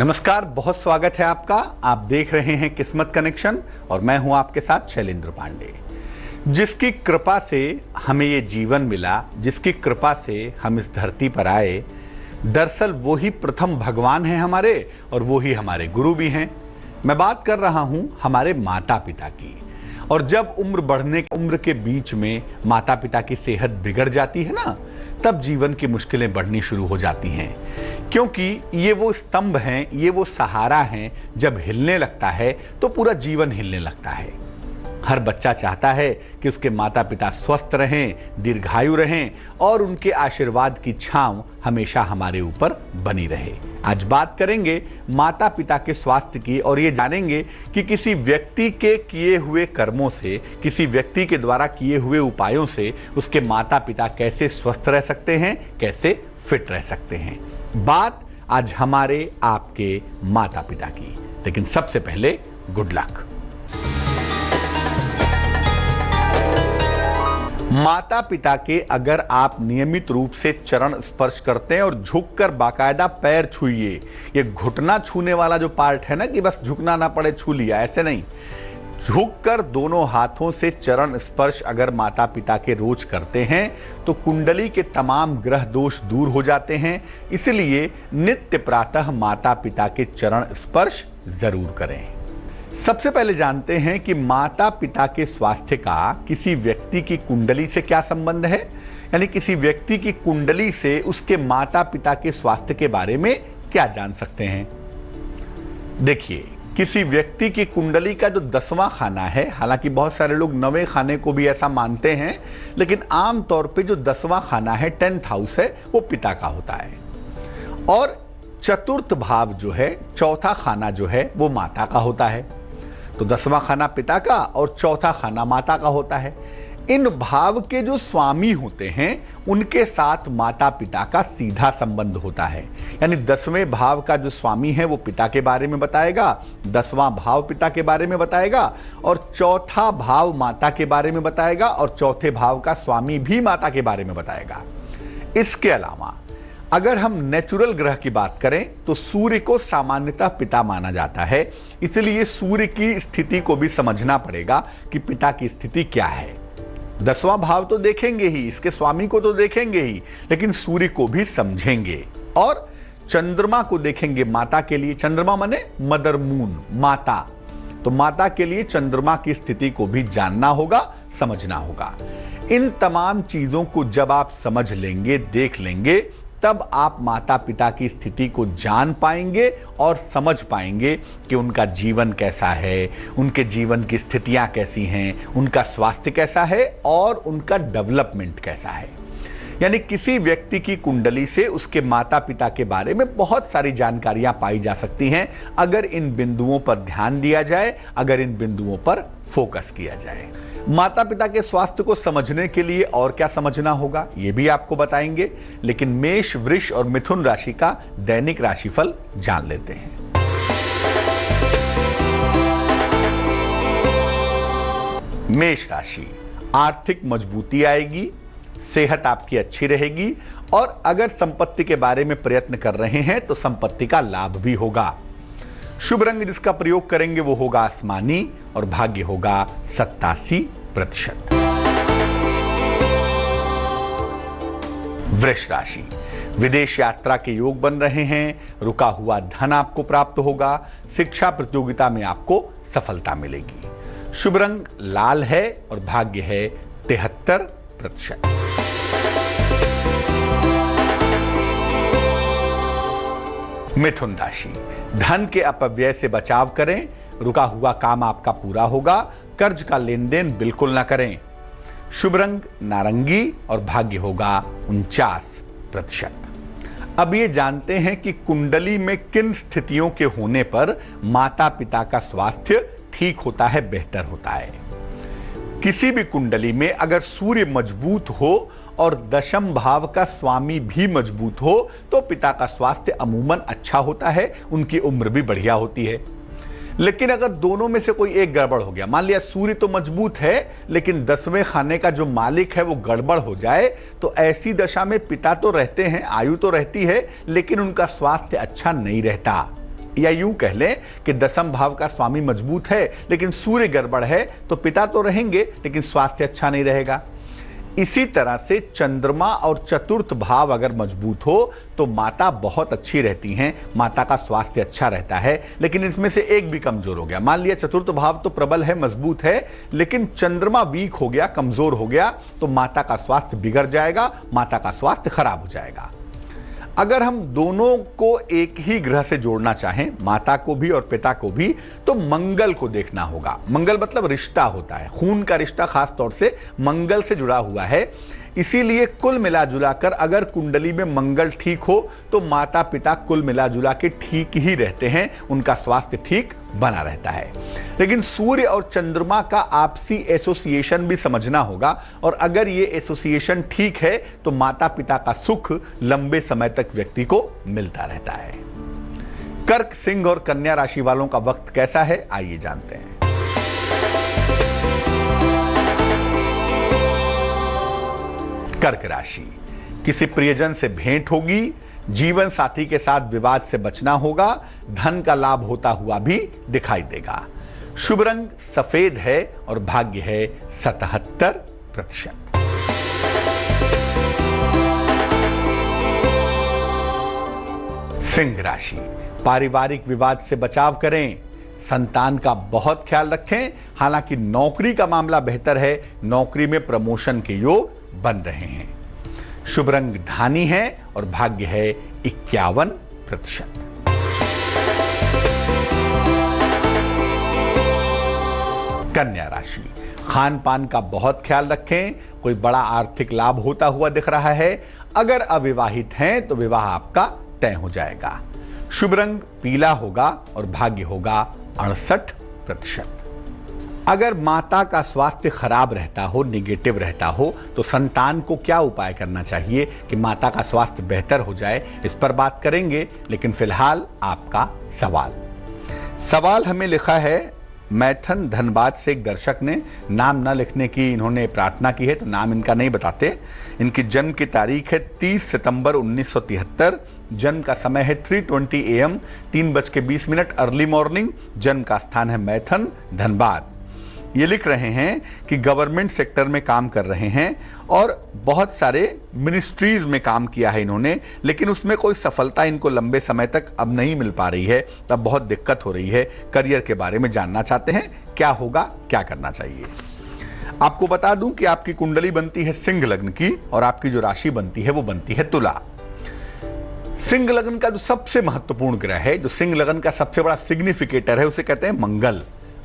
नमस्कार, बहुत स्वागत है आपका। आप देख रहे हैं किस्मत कनेक्शन और मैं हूं आपके साथ शैलेंद्र पांडे। जिसकी कृपा से हमें ये जीवन मिला, जिसकी कृपा से हम इस धरती पर आए, दरअसल वो ही प्रथम भगवान हैं हमारे और वो ही हमारे गुरु भी हैं। मैं बात कर रहा हूं हमारे माता पिता की। और जब उम्र के बीच में माता पिता की सेहत बिगड़ जाती है ना, तब जीवन की मुश्किलें बढ़नी शुरू हो जाती हैं। क्योंकि ये वो स्तंभ हैं, ये वो सहारा हैं, जब हिलने लगता है तो पूरा जीवन हिलने लगता है। हर बच्चा चाहता है कि उसके माता पिता स्वस्थ रहें, दीर्घायु रहें और उनके आशीर्वाद की छांव हमेशा हमारे ऊपर बनी रहे। आज बात करेंगे माता पिता के स्वास्थ्य की और ये जानेंगे कि किसी व्यक्ति के किए हुए कर्मों से, किसी व्यक्ति के द्वारा किए हुए उपायों से उसके माता पिता कैसे स्वस्थ रह सकते हैं, कैसे फिट रह सकते हैं। बात आज हमारे आपके माता पिता की। लेकिन सबसे पहले गुड लक। माता पिता के अगर आप नियमित रूप से चरण स्पर्श करते हैं और झुककर बाकायदा पैर छूइए, ये घुटना छूने वाला जो पार्ट है ना कि बस झुकना ना पड़े छू लिया, ऐसे नहीं, झुककर दोनों हाथों से चरण स्पर्श अगर माता पिता के रोज करते हैं तो कुंडली के तमाम ग्रह दोष दूर हो जाते हैं। इसलिए नित्य प्रातः माता पिता के चरण स्पर्श जरूर करें। सबसे पहले जानते हैं कि माता पिता के स्वास्थ्य का किसी व्यक्ति की कुंडली से क्या संबंध है, यानी किसी व्यक्ति की कुंडली से उसके माता पिता के स्वास्थ्य के बारे में क्या जान सकते हैं। देखिए, किसी व्यक्ति की कुंडली का जो 10वां खाना है, हालांकि बहुत सारे लोग 9वें खाने को भी ऐसा मानते हैं, लेकिन आम तौर पे जो 10वां खाना है, 10th हाउस है, वो पिता का होता है। और चतुर्थ भाव जो है, चौथा खाना जो है, वो माता का होता है। तो 10वां खाना पिता का और चौथा खाना माता का होता है। इन भाव के जो स्वामी होते हैं उनके साथ माता पिता का सीधा संबंध होता है। यानी 10वें भाव का जो स्वामी है वो पिता के बारे में बताएगा, 10वां भाव पिता के बारे में बताएगा और चौथा भाव माता के बारे में बताएगा और चौथे भाव का स्वामी भी माता के बारे में बताएगा। इसके अलावा अगर हम नेचुरल ग्रह की बात करें तो सूर्य को सामान्यतः पिता माना जाता है। इसलिए सूर्य की स्थिति को भी समझना पड़ेगा कि पिता की स्थिति क्या है। 10वां भाव तो देखेंगे ही, इसके स्वामी को तो देखेंगे ही, लेकिन सूर्य को भी समझेंगे और चंद्रमा को देखेंगे माता के लिए। चंद्रमा माने मदर मून, माता। तो माता के लिए चंद्रमा की स्थिति को भी जानना होगा, समझना होगा। इन तमाम चीजों को जब आप समझ लेंगे, देख लेंगे, तब आप माता पिता की स्थिति को जान पाएंगे और समझ पाएंगे कि उनका जीवन कैसा है, उनके जीवन की स्थितियां कैसी हैं, उनका स्वास्थ्य कैसा है और उनका डेवलपमेंट कैसा है। यानी किसी व्यक्ति की कुंडली से उसके माता पिता के बारे में बहुत सारी जानकारियां पाई जा सकती हैं अगर इन बिंदुओं पर ध्यान दिया जाए, अगर इन बिंदुओं पर फोकस किया जाए। माता पिता के स्वास्थ्य को समझने के लिए और क्या समझना होगा ये भी आपको बताएंगे, लेकिन मेष, वृष और मिथुन राशि का दैनिक राशिफल जान लेते हैं। मेष राशि, आर्थिक मजबूती आएगी, सेहत आपकी अच्छी रहेगी और अगर संपत्ति के बारे में प्रयत्न कर रहे हैं तो संपत्ति का लाभ भी होगा। शुभ रंग जिसका प्रयोग करेंगे वो होगा आसमानी और भाग्य होगा 87%। वृष राशि, विदेश यात्रा के योग बन रहे हैं, रुका हुआ धन आपको प्राप्त होगा, शिक्षा प्रतियोगिता में आपको सफलता मिलेगी। शुभ रंग लाल है और भाग्य है 73%। मिथुन राशि, धन के अपव्यय से बचाव करें, रुका हुआ काम आपका पूरा होगा, कर्ज का लेन देन बिल्कुल ना करें। शुभ रंग नारंगी और भाग्य होगा 49%। अब ये जानते हैं कि कुंडली में किन स्थितियों के होने पर माता पिता का स्वास्थ्य ठीक होता है, बेहतर होता है। किसी भी कुंडली में अगर सूर्य मजबूत हो और 10म भाव का स्वामी भी मजबूत हो तो पिता का स्वास्थ्य अमूमन अच्छा होता है, उनकी उम्र भी बढ़िया होती है। लेकिन अगर दोनों में से कोई एक गड़बड़ हो गया, मान लिया सूर्य तो मजबूत है लेकिन 10वें खाने का जो मालिक है वो गड़बड़ हो जाए, तो ऐसी दशा में पिता तो रहते हैं, आयु तो रहती है, लेकिन उनका स्वास्थ्य अच्छा नहीं रहता। या यूं कह लें कि दसम भाव का स्वामी मजबूत है लेकिन सूर्य गड़बड़ है तो पिता तो रहेंगे लेकिन स्वास्थ्य अच्छा नहीं रहेगा। इसी तरह से चंद्रमा और चतुर्थ भाव अगर मजबूत हो तो माता बहुत अच्छी रहती हैं, माता का स्वास्थ्य अच्छा रहता है। लेकिन इसमें से एक भी कमजोर हो गया, मान लिया चतुर्थ भाव तो प्रबल है, मजबूत है, लेकिन चंद्रमा वीक हो गया, कमजोर हो गया, तो माता का स्वास्थ्य बिगड़ जाएगा, माता का स्वास्थ्य खराब हो जाएगा। अगर हम दोनों को एक ही ग्रह से जोड़ना चाहें, माता को भी और पिता को भी, तो मंगल को देखना होगा। मंगल मतलब रिश्ता होता है, खून का रिश्ता खास तौर से मंगल से जुड़ा हुआ है। इसीलिए कुल मिला जुला कर अगर कुंडली में मंगल ठीक हो तो माता पिता कुल मिला जुला के ठीक ही रहते हैं, उनका स्वास्थ्य ठीक बना रहता है। लेकिन सूर्य और चंद्रमा का आपसी एसोसिएशन भी समझना होगा, और अगर ये एसोसिएशन ठीक है तो माता पिता का सुख लंबे समय तक व्यक्ति को मिलता रहता है। कर्क, सिंह और कन्या राशि वालों का वक्त कैसा है, आइए जानते हैं। कर्क राशि, किसी प्रियजन से भेंट होगी, जीवन साथी के साथ विवाद से बचना होगा, धन का लाभ होता हुआ भी दिखाई देगा। शुभ रंग सफेद है और भाग्य है 77%। सिंह राशि, पारिवारिक विवाद से बचाव करें, संतान का बहुत ख्याल रखें। हालांकि नौकरी का मामला बेहतर है, नौकरी में प्रमोशन के योग बन रहे हैं। शुभ रंग धानी है और भाग्य है 51%। कन्या राशि, खान पान का बहुत ख्याल रखें, कोई बड़ा आर्थिक लाभ होता हुआ दिख रहा है। अगर अविवाहित हैं तो विवाह आपका तय हो जाएगा। शुभ रंग पीला होगा और भाग्य होगा 68%। अगर माता का स्वास्थ्य खराब रहता हो, निगेटिव रहता हो, तो संतान को क्या उपाय करना चाहिए कि माता का स्वास्थ्य बेहतर हो जाए, इस पर बात करेंगे। लेकिन फिलहाल आपका सवाल हमें लिखा है मैथन धनबाद से एक दर्शक ने, नाम न लिखने की इन्होंने प्रार्थना की है तो नाम इनका नहीं बताते। इनकी जन्म की तारीख है 30 सितंबर 1973, जन्म का समय है 3:20 AM, 3:20 अर्ली मॉर्निंग। जन्म का स्थान है मैथन धनबाद। ये लिख रहे हैं कि गवर्नमेंट सेक्टर में काम कर रहे हैं और बहुत सारे मिनिस्ट्रीज में काम किया है इन्होंने, लेकिन उसमें कोई सफलता इनको लंबे समय तक अब नहीं मिल पा रही है, तब बहुत दिक्कत हो रही है। करियर के बारे में जानना चाहते हैं, क्या होगा, क्या करना चाहिए। आपको बता दूं कि आपकी कुंडली बनती है सिंह लग्न की और आपकी जो राशि बनती है वो बनती है तुला। सिंह लग्न का जो सबसे महत्वपूर्ण ग्रह है, जो सिंह लग्न का सबसे बड़ा सिग्निफिकेटर है, उसे कहते हैं मंगल।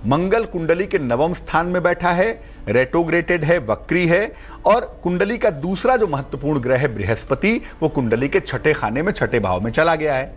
मंगल कुंडली के 9वें स्थान में बैठा है, रेट्रोग्रेटेड है, वक्री है। और कुंडली का दूसरा जो महत्वपूर्ण ग्रह है बृहस्पति, वो कुंडली के 6ठे खाने में 6ठे भाव में चला गया है।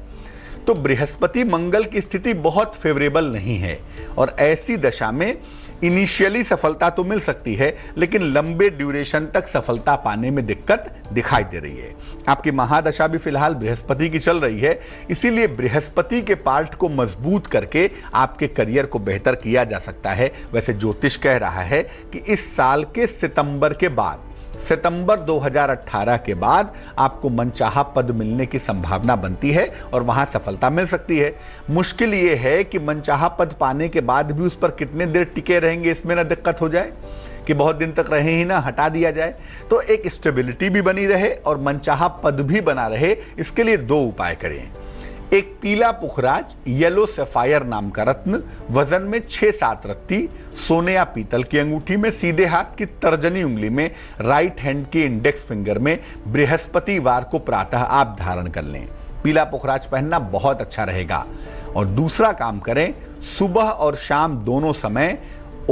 तो बृहस्पति मंगल की स्थिति बहुत फेवरेबल नहीं है और ऐसी दशा में इनिशियली सफलता तो मिल सकती है, लेकिन लंबे ड्यूरेशन तक सफलता पाने में दिक्कत दिखाई दे रही है। आपकी महादशा भी फिलहाल बृहस्पति की चल रही है, इसीलिए बृहस्पति के पार्ट को मजबूत करके आपके करियर को बेहतर किया जा सकता है। वैसे ज्योतिष कह रहा है कि इस साल के सितंबर के बाद, सितंबर 2018 के बाद आपको मनचाहा पद मिलने की संभावना बनती है और वहां सफलता मिल सकती है। मुश्किल ये है कि मनचाहा पद पाने के बाद भी उस पर कितने देर टिके रहेंगे, इसमें ना दिक्कत हो जाए कि बहुत दिन तक रहे ही ना, हटा दिया जाए। तो एक स्टेबिलिटी भी बनी रहे और मनचाहा पद भी बना रहे, इसके लिए 2 उपाय करें। एक पीला पुखराज, येलो सफायर नाम का रत्न, वजन में 6-7 रत्ती, सोने या पीतल की अंगूठी में, सीधे हाथ की तर्जनी उंगली में, राइट हैंड के इंडेक्स फिंगर में बृहस्पतिवार को प्रातः आप धारण कर लें। पीला पुखराज पहनना बहुत अच्छा रहेगा। और दूसरा काम करें, सुबह और शाम दोनों समय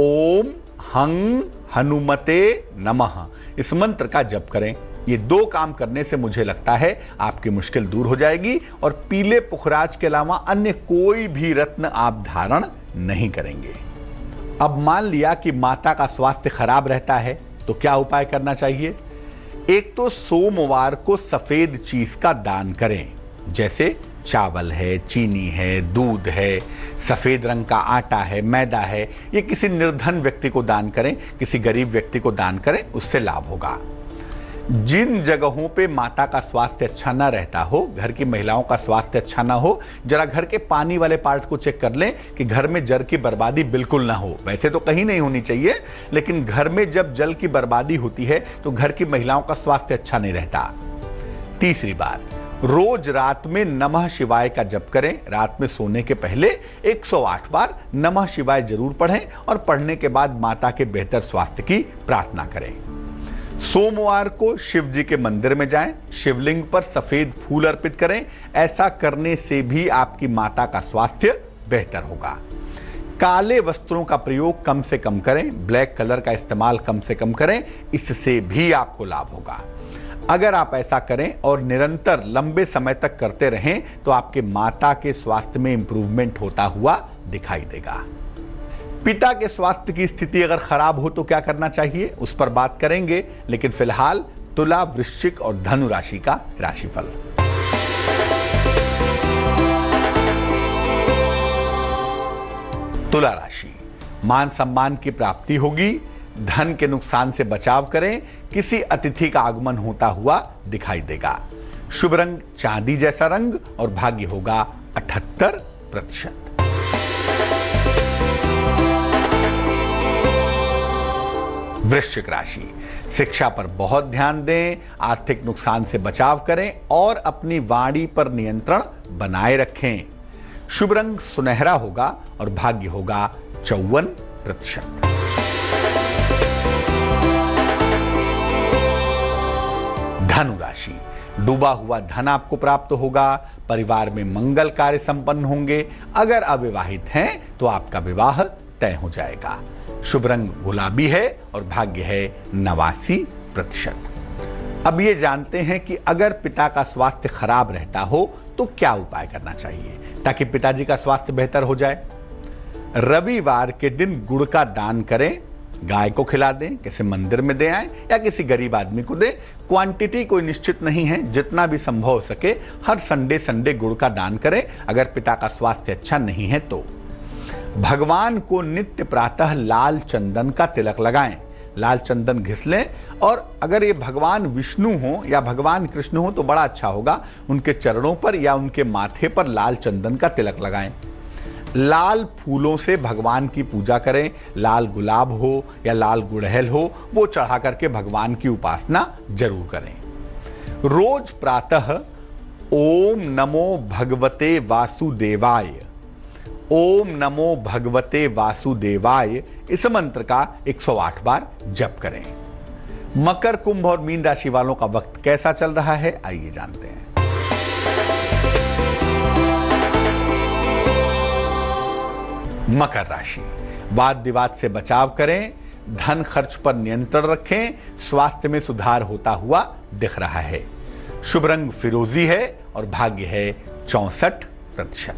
ओम हंग हनुमते नमः इस मंत्र का जप करें। ये 2 काम करने से मुझे लगता है आपकी मुश्किल दूर हो जाएगी और पीले पुखराज के अलावा अन्य कोई भी रत्न आप धारण नहीं करेंगे। अब मान लिया कि माता का स्वास्थ्य खराब रहता है तो क्या उपाय करना चाहिए। एक तो सोमवार को सफेद चीज का दान करें, जैसे चावल है, चीनी है, दूध है, सफेद रंग का आटा है, मैदा है। ये किसी निर्धन व्यक्ति को दान करें, किसी गरीब व्यक्ति को दान करें, उससे लाभ होगा। जिन जगहों पे माता का स्वास्थ्य अच्छा ना रहता हो, घर की महिलाओं का स्वास्थ्य अच्छा ना हो, जरा घर के पानी वाले पार्ट को चेक कर लें कि घर में जल की बर्बादी बिल्कुल ना हो। वैसे तो कहीं नहीं होनी चाहिए, लेकिन घर में जब जल की बर्बादी होती है तो घर की महिलाओं का स्वास्थ्य अच्छा नहीं रहता। तीसरी बात, रोज रात में नमः शिवाय का जप करें। रात में सोने के पहले 108 बार नमः शिवाय जरूर पढ़ें और पढ़ने के बाद माता के बेहतर स्वास्थ्य की प्रार्थना करें। सोमवार को शिव जी के मंदिर में जाएं, शिवलिंग पर सफेद फूल अर्पित करें। ऐसा करने से भी आपकी माता का स्वास्थ्य बेहतर होगा। काले वस्त्रों का प्रयोग कम से कम करें, ब्लैक कलर का इस्तेमाल कम से कम करें, इससे भी आपको लाभ होगा। अगर आप ऐसा करें और निरंतर लंबे समय तक करते रहें तो आपके माता के स्वास्थ्य में इंप्रूवमेंट होता हुआ दिखाई देगा। पिता के स्वास्थ्य की स्थिति अगर खराब हो तो क्या करना चाहिए, उस पर बात करेंगे, लेकिन फिलहाल तुला, वृश्चिक और धनु राशि का राशिफल। तुला राशि, मान सम्मान की प्राप्ति होगी, धन के नुकसान से बचाव करें, किसी अतिथि का आगमन होता हुआ दिखाई देगा। शुभ रंग चांदी जैसा रंग और भाग्य होगा 78%। वृश्चिक राशि, शिक्षा पर बहुत ध्यान दें, आर्थिक नुकसान से बचाव करें और अपनी वाणी पर नियंत्रण बनाए रखें। शुभ रंग सुनहरा होगा और भाग्य होगा 54%। धनु राशि, डूबा हुआ धन आपको प्राप्त होगा, परिवार में मंगल कार्य संपन्न होंगे। अगर अविवाहित हैं तो आपका विवाह तय हो जाएगा। शुभ रंग गुलाबी है और भाग्य है 89%। अब ये जानते हैं कि अगर पिता का स्वास्थ्य खराब रहता हो तो क्या उपाय करना चाहिए ताकि पिताजी का स्वास्थ्य बेहतर हो जाए। रविवार के दिन गुड़ का दान करें, गाय को खिला दें, किसी मंदिर में दे आएं या किसी गरीब आदमी को दें। क्वांटिटी कोई निश्चित नहीं है, जितना भी संभव हो सके हर संडे गुड़ का दान करें अगर पिता का स्वास्थ्य अच्छा नहीं है तो। भगवान को नित्य प्रातः लाल चंदन का तिलक लगाएं, लाल चंदन घिस लें और अगर ये भगवान विष्णु हो या भगवान कृष्ण हो तो बड़ा अच्छा होगा, उनके चरणों पर या उनके माथे पर लाल चंदन का तिलक लगाएं। लाल फूलों से भगवान की पूजा करें, लाल गुलाब हो या लाल गुड़हल हो वो चढ़ा करके भगवान की उपासना जरूर करें। रोज प्रातः ओम नमो भगवते वासुदेवाय, ओम नमो भगवते वासुदेवाय इस मंत्र का 108 बार जप करें। मकर, कुंभ और मीन राशि वालों का वक्त कैसा चल रहा है आइए जानते हैं। मकर राशि, वाद विवाद से बचाव करें, धन खर्च पर नियंत्रण रखें, स्वास्थ्य में सुधार होता हुआ दिख रहा है। शुभ रंग फिरोजी है और भाग्य है 64%।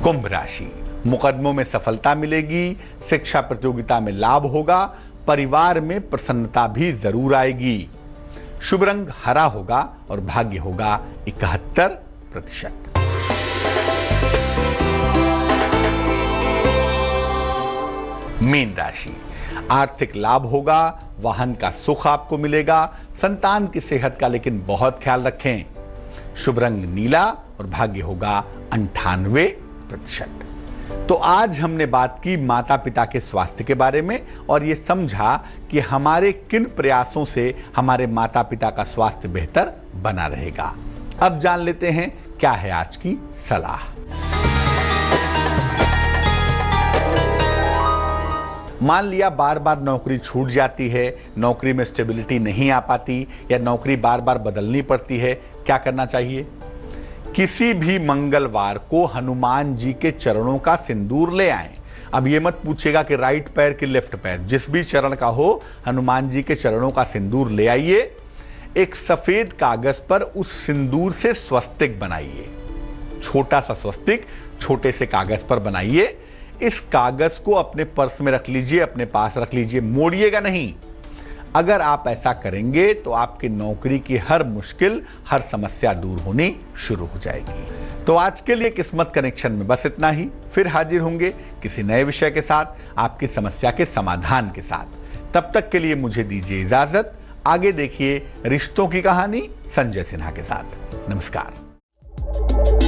कुंभ राशि, मुकदमों में सफलता मिलेगी, शिक्षा प्रतियोगिता में लाभ होगा, परिवार में प्रसन्नता भी जरूर आएगी। शुभ रंग हरा होगा और भाग्य होगा 71%। मीन राशि, आर्थिक लाभ होगा, वाहन का सुख आपको मिलेगा, संतान की सेहत का लेकिन बहुत ख्याल रखें। शुभ रंग नीला और भाग्य होगा 98%। तो आज हमने बात की माता पिता के स्वास्थ्य के बारे में और ये समझा कि हमारे किन प्रयासों से हमारे माता पिता का स्वास्थ्य बेहतर बना रहेगा। अब जान लेते हैं क्या है आज की सलाह। मान लिया बार बार नौकरी छूट जाती है, नौकरी में स्टेबिलिटी नहीं आ पाती या नौकरी बार बार बदलनी पड़ती है, क्या करना चाहिए? किसी भी मंगलवार को हनुमान जी के चरणों का सिंदूर ले आएं। अब ये मत पूछेगा कि राइट पैर कि लेफ्ट पैर, जिस भी चरण का हो हनुमान जी के चरणों का सिंदूर ले आइए। एक सफेद कागज पर उस सिंदूर से स्वस्तिक बनाइए, छोटा सा स्वस्तिक छोटे से कागज पर बनाइए। इस कागज को अपने पर्स में रख लीजिए, अपने पास रख लीजिए, मोड़िएगा नहीं। अगर आप ऐसा करेंगे तो आपकी नौकरी की हर मुश्किल, हर समस्या दूर होनी शुरू हो जाएगी। तो आज के लिए किस्मत कनेक्शन में बस इतना ही। फिर हाजिर होंगे किसी नए विषय के साथ, आपकी समस्या के समाधान के साथ। तब तक के लिए मुझे दीजिए इजाजत। आगे देखिए रिश्तों की कहानी संजय सिन्हा के साथ। नमस्कार।